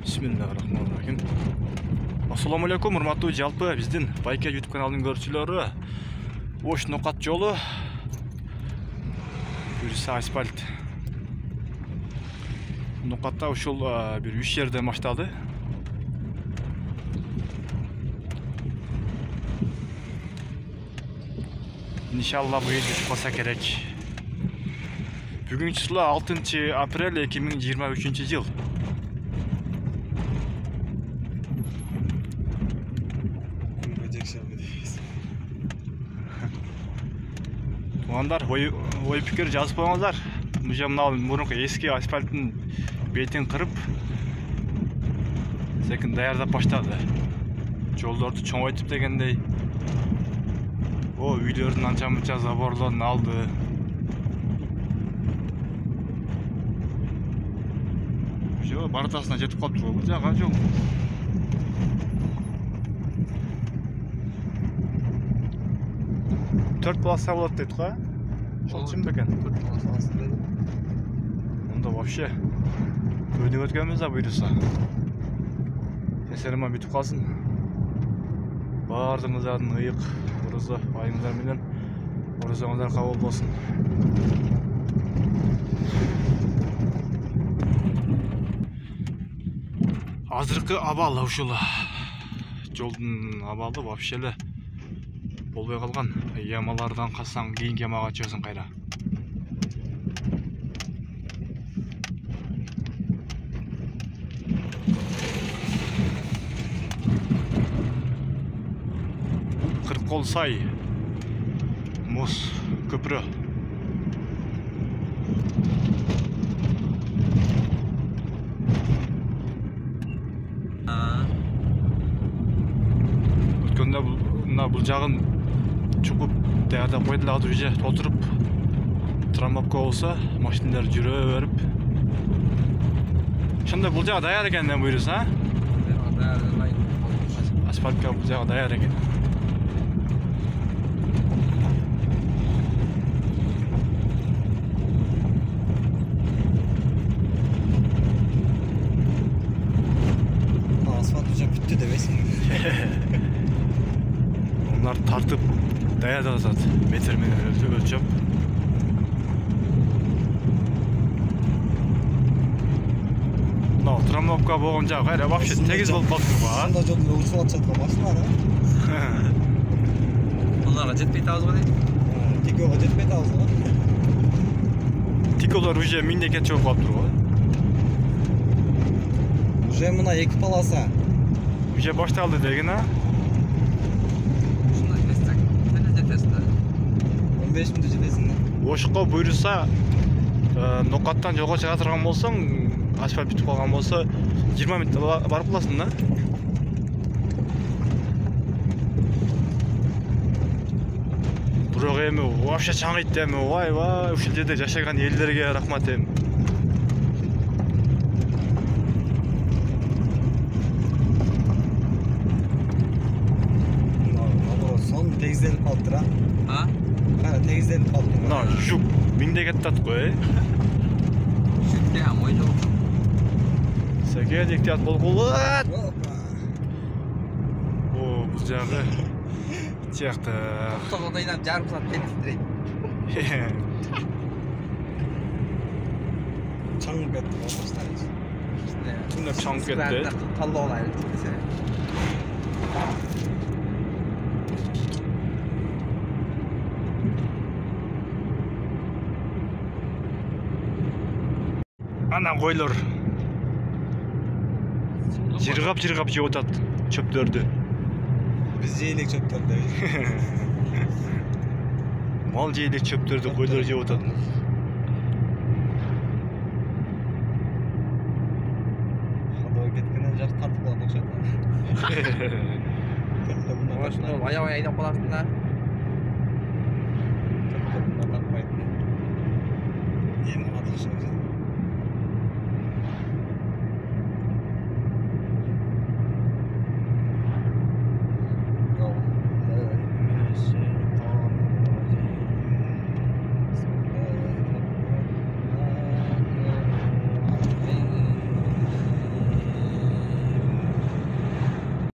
Bismillahirrahmanirrahim. Assalamu alaikum, урматтуу жалпы биздин Байке YouTube каналынын көрүүчүлөрү. Ош Нокат жолу. Бирisi асфальт. Нокатта ушул бир 3 жерден башталды. Иншалла бу ел чыкпаса керек. Бүгүн число 6 апрель 2023 жыл. Туғандар, ой пікір жазып қойыңыздар. Мынау мұрынғы ескі асфальттың бетін қырып, секін даярдап баштады. Жолдарды чоңойтып дегендей. О, үйлердің анча-мынча заборларын алды. Жо, бартасына жетіп қалып жол, бұл жаққа жол. Төрт полоса болады дейді ға? Жол шын бекен? Төрт полоса деді. Онда вообще көйден өткеніміз бұйырса. Кесеріма бүйтіп қалсын. Бардыңыздардың ұйық, ұрызы айымдар менен ұрызыңыздар қабыл болсын. Азыркы абал ушул жолдун абалы вообще болбой калган. Ямалардан калсаң кийинки ямага чыгасың кайра. Кыркол сай моз көпүрө. Өткөндө бул жагын чукуп даярдап койдулар, уже толтуруп трамвапка болсо машиналар жүрө берип. Ошондой бул жагы даяр экен буйруса, а? Асфальтка бул жагы даяр экен. Асфальт уже бүттү дебесиң. Onlar tartıp dayadı zaten. Metre ölçüp. Tramvapka boğunca gayri вообще tegiz bolup kalktı bu. Анда жолдун учулап жаткан машиналар, а? Bunlarga жетпей атабыз го дейт. Тикога жетпей атабыз го. Тиколор уже мемлекет чогуп калыптыр го. Уже мына 2 полоса. Уже башталды деген, а? 15 мүнөт жетесиң да. Ошко буйруса, Нокаттан жолго чыга турган болсоң, асфальт бүтүп калган болсо, 20 мүнөт барып каласың да. Бирок эми вообще чаңыйт эми, вай, ушул жерде жашаган элдерге рахмат эми. Сон тегизделип калыптыр, А? Кара тегизделип калыптыр. Мына жүк миңдей кеттат кой. Жүкте мой жол. Сәке эктият болгулу. О, бул жагы тиякты. Тоғдайдан жарым саат тетиктирейт. Чаңып кетти баштайчы. Түнөп чаңып кетти. Таллоо алайын десе. Ана койлор жыргап жеп атат чөптөрдү. Биз жейлик чөптөрдү. Мал жейлик чөптөрдү койлор жеп атат. Хадо кеткенен жак тартып алат окшойт. Ошондо аябай айдап каласың да.